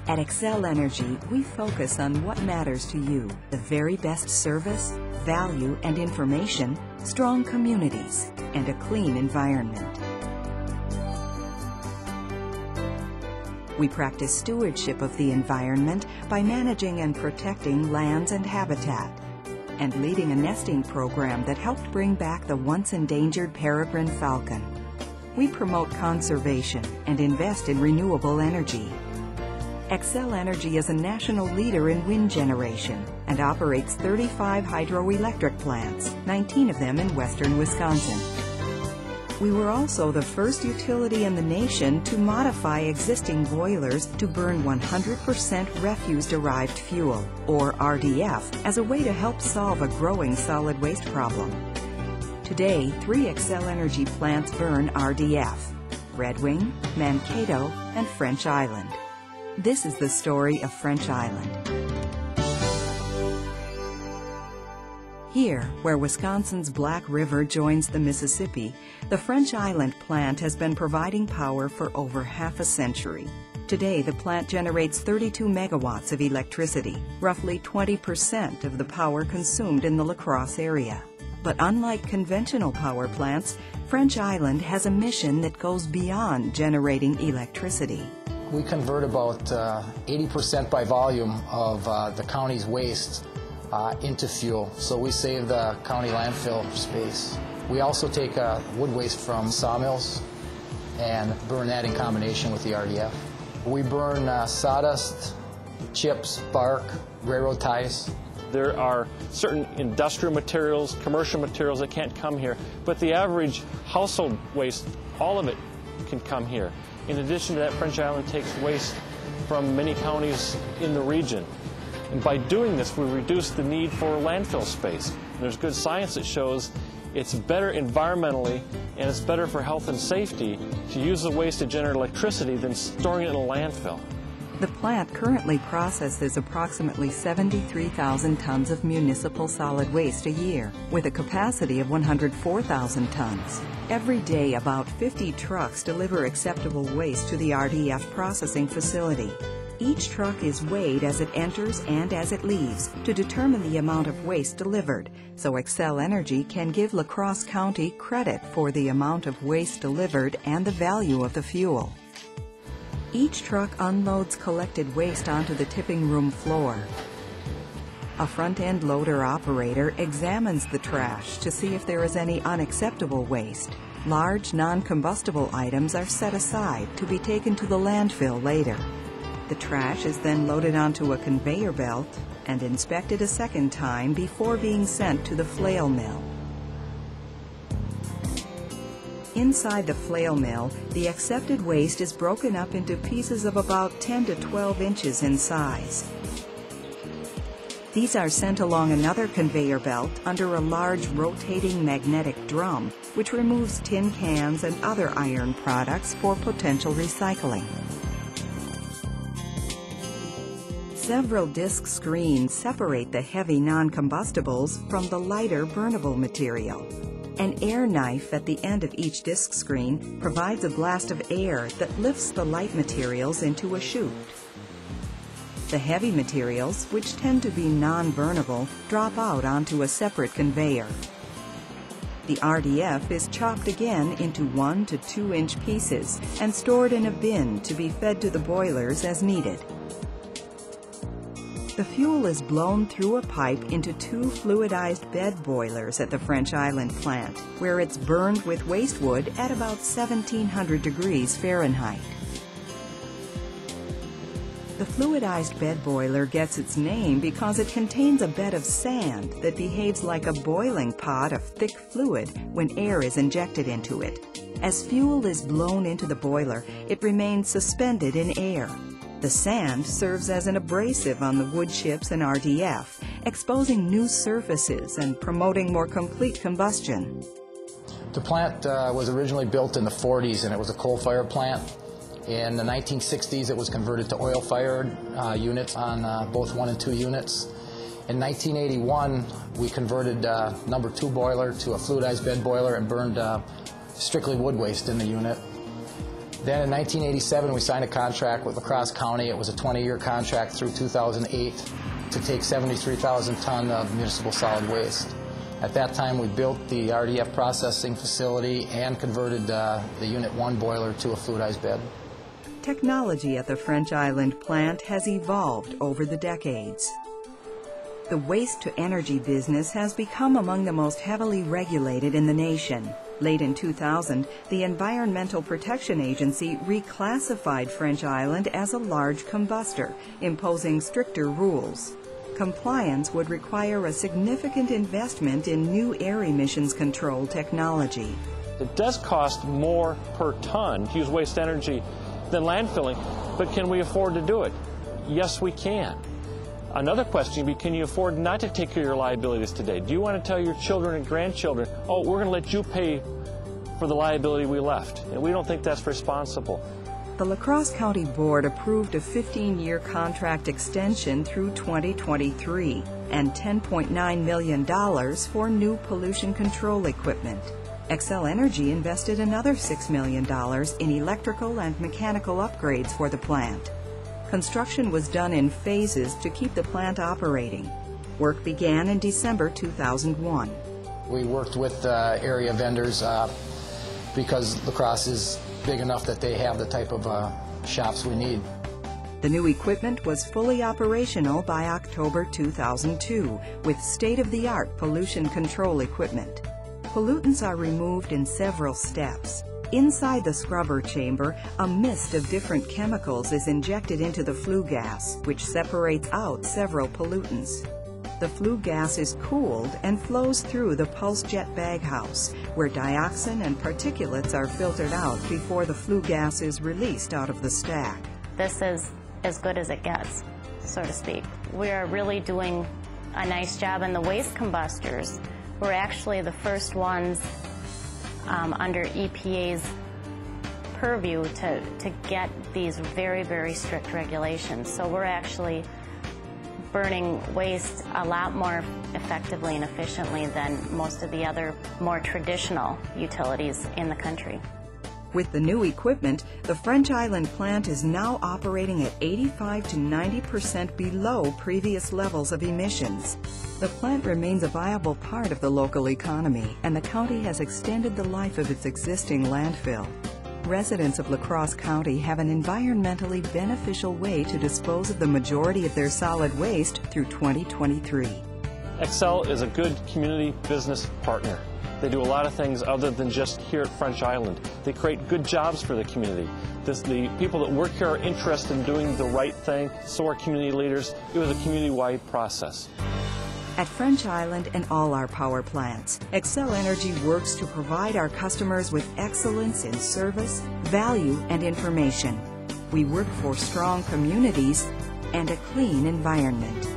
At Xcel Energy, we focus on what matters to you: the very best service, value and information, strong communities, and a clean environment. We practice stewardship of the environment by managing and protecting lands and habitat, and leading a nesting program that helped bring back the once endangered peregrine falcon. We promote conservation and invest in renewable energy. Xcel Energy is a national leader in wind generation and operates 35 hydroelectric plants, 19 of them in western Wisconsin. We were also the first utility in the nation to modify existing boilers to burn 100% refuse-derived fuel, or RDF, as a way to help solve a growing solid waste problem. Today, 3 Xcel Energy plants burn RDF: Red Wing, Mankato, and French Island. This is the story of French Island. Here, where Wisconsin's Black River joins the Mississippi, the French Island plant has been providing power for over half a century. Today, the plant generates 32 megawatts of electricity, roughly 20% of the power consumed in the La Crosse area. But unlike conventional power plants, French Island has a mission that goes beyond generating electricity. We convert about 80% by volume of the county's waste into fuel, so we save the county landfill space. We also take wood waste from sawmills and burn that in combination with the RDF. We burn sawdust, chips, bark, railroad ties. There are certain industrial materials, commercial materials that can't come here, but the average household waste, all of it can come here. In addition to that, French Island takes waste from many counties in the region. And by doing this, we reduce the need for landfill space. And there's good science that shows it's better environmentally and it's better for health and safety to use the waste to generate electricity than storing it in a landfill. The plant currently processes approximately 73,000 tons of municipal solid waste a year, with a capacity of 104,000 tons. Every day, about 50 trucks deliver acceptable waste to the RDF processing facility. Each truck is weighed as it enters and as it leaves to determine the amount of waste delivered, so Xcel Energy can give La Crosse County credit for the amount of waste delivered and the value of the fuel. Each truck unloads collected waste onto the tipping room floor. A front-end loader operator examines the trash to see if there is any unacceptable waste. Large, non-combustible items are set aside to be taken to the landfill later. The trash is then loaded onto a conveyor belt and inspected a second time before being sent to the flail mill. Inside the flail mill, the accepted waste is broken up into pieces of about 10 to 12 inches in size. These are sent along another conveyor belt under a large rotating magnetic drum, which removes tin cans and other iron products for potential recycling. Several disc screens separate the heavy non-combustibles from the lighter burnable material. An air knife at the end of each disc screen provides a blast of air that lifts the light materials into a chute. The heavy materials, which tend to be non-burnable, drop out onto a separate conveyor. The RDF is chopped again into 1 to 2 inch pieces and stored in a bin to be fed to the boilers as needed. The fuel is blown through a pipe into 2 fluidized bed boilers at the French Island plant, where it's burned with waste wood at about 1700 degrees Fahrenheit. The fluidized bed boiler gets its name because it contains a bed of sand that behaves like a boiling pot of thick fluid when air is injected into it. As fuel is blown into the boiler, it remains suspended in air. The sand serves as an abrasive on the wood chips and RDF, exposing new surfaces and promoting more complete combustion. The plant was originally built in the 40s, and it was a coal-fired plant. In the 1960s, it was converted to oil-fired units on both 1 and 2 units. In 1981, we converted number 2 boiler to a fluidized bed boiler and burned strictly wood waste in the unit. Then in 1987, we signed a contract with La Crosse County. It was a 20-year contract through 2008 to take 73,000 ton of municipal solid waste. At that time, we built the RDF processing facility and converted the Unit 1 boiler to a fluidized bed. Technology at the French Island plant has evolved over the decades. The waste-to-energy business has become among the most heavily regulated in the nation. Late in 2000, the Environmental Protection Agency reclassified French Island as a large combustor, imposing stricter rules. Compliance would require a significant investment in new air emissions control technology. It does cost more per ton to use waste energy than landfilling, but can we afford to do it? Yes, we can. Another question would be, can you afford not to take care of your liabilities today? Do you want to tell your children and grandchildren, oh, we're going to let you pay for the liability we left? And we don't think that's responsible. The La Crosse County Board approved a 15-year contract extension through 2023 and $10.9 million for new pollution control equipment. Xcel Energy invested another $6 million in electrical and mechanical upgrades for the plant. Construction was done in phases to keep the plant operating. Work began in December 2001. We worked with area vendors because La Crosse is big enough that they have the type of shops we need. The new equipment was fully operational by October 2002 with state-of-the-art pollution control equipment. Pollutants are removed in several steps. Inside the scrubber chamber, a mist of different chemicals is injected into the flue gas, which separates out several pollutants. The flue gas is cooled and flows through the pulse jet baghouse, where dioxin and particulates are filtered out before the flue gas is released out of the stack. This is as good as it gets, so to speak. We're really doing a nice job, and the waste combustors were actually the first ones under EPA's purview to get these very, very strict regulations. So we're actually burning waste a lot more effectively and efficiently than most of the other more traditional utilities in the country. With the new equipment, the French Island plant is now operating at 85 to 90% below previous levels of emissions. The plant remains a viable part of the local economy, and the county has extended the life of its existing landfill. Residents of La Crosse County have an environmentally beneficial way to dispose of the majority of their solid waste through 2023. Xcel is a good community business partner. They do a lot of things other than just here at French Island. They create good jobs for the community. The people that work here are interested in doing the right thing, so are community leaders. It was a community-wide process. At French Island and all our power plants, Xcel Energy works to provide our customers with excellence in service, value, and information. We work for strong communities and a clean environment.